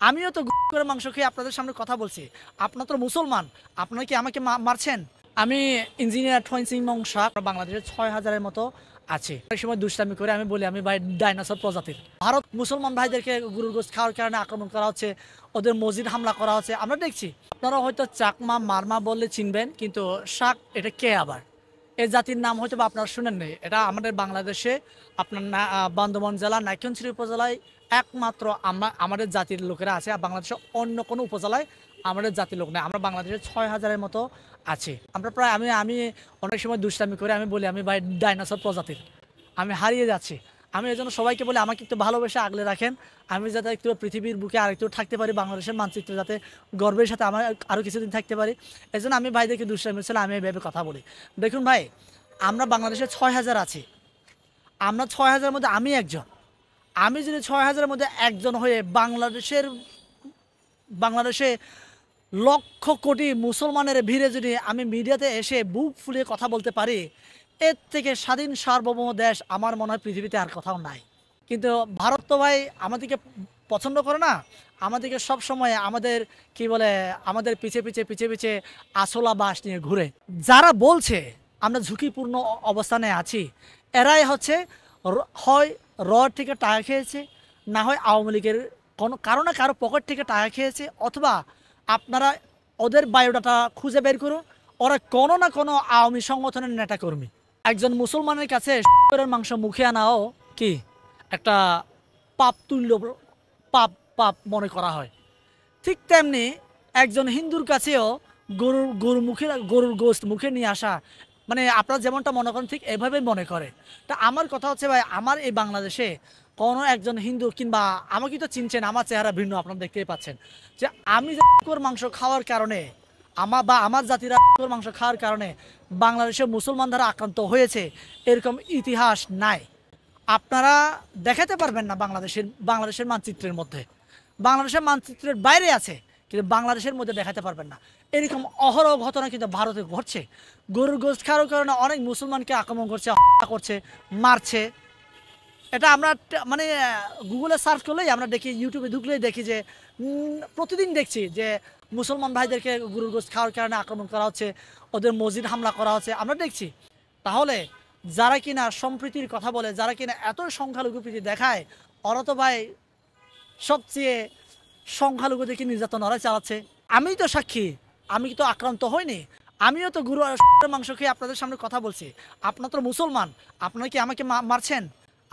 আমিও তো করে মাংস খেয়ে আপনাদের সামনে কথা বলছি। আপনারা তো মুসলমান, আপনারা কি আমাকে মারছেন? আমি ইঞ্জিনিয়ার ঠোয়েন সিং মংসা, বাংলাদেশের ৬,০০০-এর মতো আছে। অনেক সময় দুষ্টামি করে আমি বলি আমি ভাই ডাইনোসর প্রজাতির। ভারত মুসলমান ভাইদেরকে গরুর গোশত খাওয়ার কারণে আক্রমণ করা হচ্ছে, ওদের মসজিদ হামলা করা হচ্ছে, আমরা দেখছি। আপনারা হয়তো চাকমা মারমা বললে চিনবেন, কিন্তু শাক এটা কে আবার? এই জাতির নাম হয়তো বা আপনারা শুনেন নেই। এটা আমাদের বাংলাদেশে আপনার বান্দরবান জেলা নাইক্ষ্যংছড়ি উপজেলায় একমাত্র আমাদের জাতির লোকেরা আছে। আর বাংলাদেশের অন্য কোনো উপজেলায় আমাদের জাতির লোক নেই। আমরা বাংলাদেশের ৬,০০০-এর মতো আছি। আমরা প্রায় আমি অনেক সময় দুষ্টামি করে আমি বলি আমি ভাই ডাইনোসর প্রজাতির, আমি হারিয়ে যাচ্ছি। আমি এই জন্য সবাইকে বলি আমাকে একটু ভালোবেসে আগলে রাখেন, আমি যাতে একটু পৃথিবীর বুকে আর একটু থাকতে পারি, বাংলাদেশের মানচিত্রে যাতে গর্বের সাথে আমার আরও কিছুদিন থাকতে পারি। এই জন্য আমি ভাইদেরকে দুষ্টামি ছিল, আমি এইভাবে কথা বলি। দেখুন ভাই, আমরা বাংলাদেশে ৬,০০০ আছি। আমরা ৬,০০০-এর মধ্যে আমি একজন। আমি যদি ৬,০০০-এর মধ্যে একজন হয়ে বাংলাদেশে লক্ষ কোটি মুসলমানের ভিড়ে যদি আমি মিডিয়াতে এসে বুক ফুলিয়ে কথা বলতে পারি, এর থেকে স্বাধীন সার্বভৌম দেশ আমার মনে হয় পৃথিবীতে আর কোথাও নাই। কিন্তু ভারত তো ভাই আমাদেরকে পছন্দ করে না, আমাদেরকে সব সময় আমাদের কি বলে আমাদের পিছে পিছে আসলা বাস নিয়ে ঘুরে। যারা বলছে আমরা ঝুঁকিপূর্ণ অবস্থানে আছি, এরাই হচ্ছে হয় থেকে টাকা খেয়েছে, না হয় আওয়ামী লীগের কারো না কারো পকেট থেকে টাকা খেয়েছে, অথবা আপনারা ওদের বায়োডাটা খুঁজে বের করুন, ওরা কোনো না কোনো আওয়ামী সংগঠনের নেতাকর্মী। একজন মুসলমানের কাছে মাংস মুখে আনাও কি একটা পাপ তুল্য পাপ মনে করা হয়। ঠিক তেমনি একজন হিন্দুর কাছেও গরুর গোশত মুখে নিয়ে আসা, মানে আপনারা যেমনটা মনে করেন ঠিক এভাবেই মনে করে। তা আমার কথা হচ্ছে ভাই, আমার এই বাংলাদেশে কোনো একজন হিন্দু কিংবা আমাকে তো চিনছেন, আমার চেহারা ভিন্ন আপনারা দেখতেই পাচ্ছেন, যে আমি মাংস খাওয়ার কারণে আমার জাতিরা মাংস খাওয়ার কারণে বাংলাদেশের মুসলমান দ্বারা আক্রান্ত হয়েছে, এরকম ইতিহাস নাই। আপনারা দেখাতে পারবেন না বাংলাদেশের মানচিত্রের মধ্যে। বাংলাদেশের মানচিত্রের বাইরে আছে, কিন্তু বাংলাদেশের মধ্যে দেখাতে পারবেন না। এরকম অহরহ ঘটনা কিন্তু ভারতে ঘটছে। গরুর গোশত খাওয়ার কারণে অনেক মুসলমানকে আক্রমণ করছে, হত্যা করছে, মারছে। এটা আমরা মানে গুগলে সার্চ করলেই আমরা দেখি, ইউটিউবে ঢুকলেই দেখি যে প্রতিদিন দেখছি যে মুসলমান ভাইদেরকে গরুর গোশত খাওয়ার কারণে আক্রমণ করা হচ্ছে, ওদের মসজিদ হামলা করা হচ্ছে, আমরা দেখছি। তাহলে যারা কিনা সম্প্রীতির কথা বলে, যারা কিনা এত সংখ্যালঘু প্রীতি দেখায়, ওরা তো ভাই সবচেয়ে সংখ্যালঘুদেরকে নির্যাতন ওরা চালাচ্ছে। আমি তো সাক্ষী, আমি তো আক্রান্ত হইনি। আমিও তো মাংস খেয়ে আপনাদের সামনে কথা বলছি। আপনারা তো মুসলমান, আপনারা কি আমাকে মারছেন,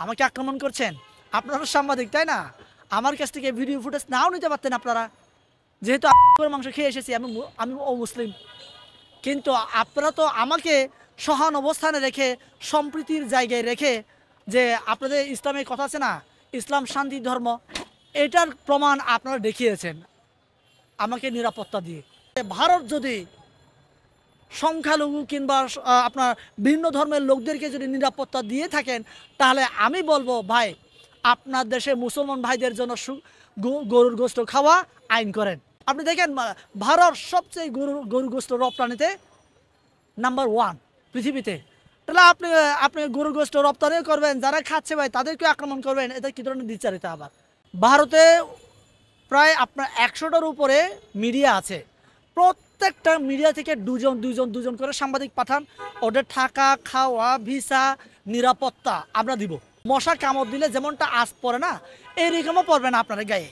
আমাকে আক্রমণ করছেন? আপনারা সাংবাদিক, তাই না? আমার কাছ থেকে ভিডিও ফুটেজ নাও নিতে পারতেন আপনারা, যেহেতু মাংস খেয়ে এসেছি, আমি মুসলিম। কিন্তু আপনারা তো আমাকে সহান অবস্থানে রেখে, সম্প্রীতির জায়গায় রেখে, যে আপনাদের ইসলামের কথা আছে না, ইসলাম শান্তি ধর্ম, এটার প্রমাণ আপনারা দেখিয়েছেন আমাকে নিরাপত্তা দিয়ে। ভারত যদি সংখ্যালঘু কিংবা আপনার ভিন্ন ধর্মের লোকদেরকে যদি নিরাপত্তা দিয়ে থাকেন, তাহলে আমি বলবো ভাই, আপনার দেশে মুসলমান ভাইদের জন্য গরুর গোশত খাওয়া আইন করেন। আপনি দেখেন ভারত সবচেয়ে গরুর গোশত রপ্তানিতে নাম্বার 1 পৃথিবীতে। তাহলে আপনি গরুর গোশত রপ্তানি করবেন, যারা খাচ্ছে ভাই তাদেরকে আক্রমণ করবেন, এটা কি ধরনের দ্বিচারিতা? আবার ভারতে প্রায় আপনার 100টার উপরে মিডিয়া আছে। প্রত্যেকটা মিডিয়া থেকে দুজন করে সাংবাদিক পাঠান, ওদের থাকা খাওয়া ভিসা নিরাপত্তা আমরা দিব। মশা কামড় দিলে যেমনটা আজ পড়ে না, এইরকমও পড়বে না আপনার গায়ে।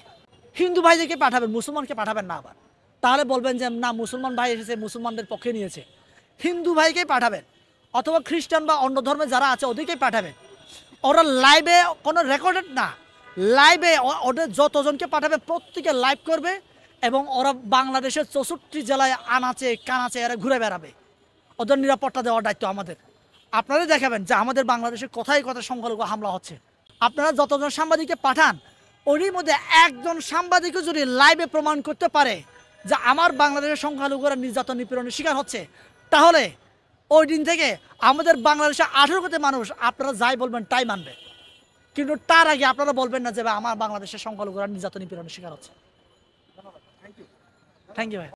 হিন্দু ভাইদেরকে পাঠাবেন, মুসলমানকে পাঠাবেন না। আবার তাহলে বলবেন যে না, মুসলমান ভাই এসেছে, মুসলমানদের পক্ষে নিয়েছে। হিন্দু ভাইকেই পাঠাবেন, অথবা খ্রিস্টান বা অন্য ধর্মে যারা আছে ওদেরকেই পাঠাবেন। ওরা লাইভে, কোনো রেকর্ডেড না, লাইভে ওদের যতজনকে পাঠাবে প্রত্যেকে লাইভ করবে, এবং ওরা বাংলাদেশের 64 জেলায় আনাচে কানাচে এরা ঘুরে বেড়াবে। ওদের নিরাপত্তা দেওয়ার দায়িত্ব আমাদের। আপনারা দেখাবেন যে আমাদের বাংলাদেশে কোথায় সংখ্যালঘু হামলা হচ্ছে। আপনারা যতজন সাংবাদিককে পাঠান, ওরই মধ্যে একজন সাংবাদিকও যদি লাইভে প্রমাণ করতে পারে যে আমার বাংলাদেশের সংখ্যালঘুরা নির্যাতন নিপীড়নের শিকার হচ্ছে, তাহলে ওই দিন থেকে আমাদের বাংলাদেশে 18 কোটি মানুষ আপনারা যাই বলবেন তাই মানবে। কিন্তু তার আগে আপনারা বলবেন না যে আমার বাংলাদেশের সংখ্যালঘুরা নির্যাতন নিপীড়নের শিকার হচ্ছে। থ্যাংক ইউ ভাই।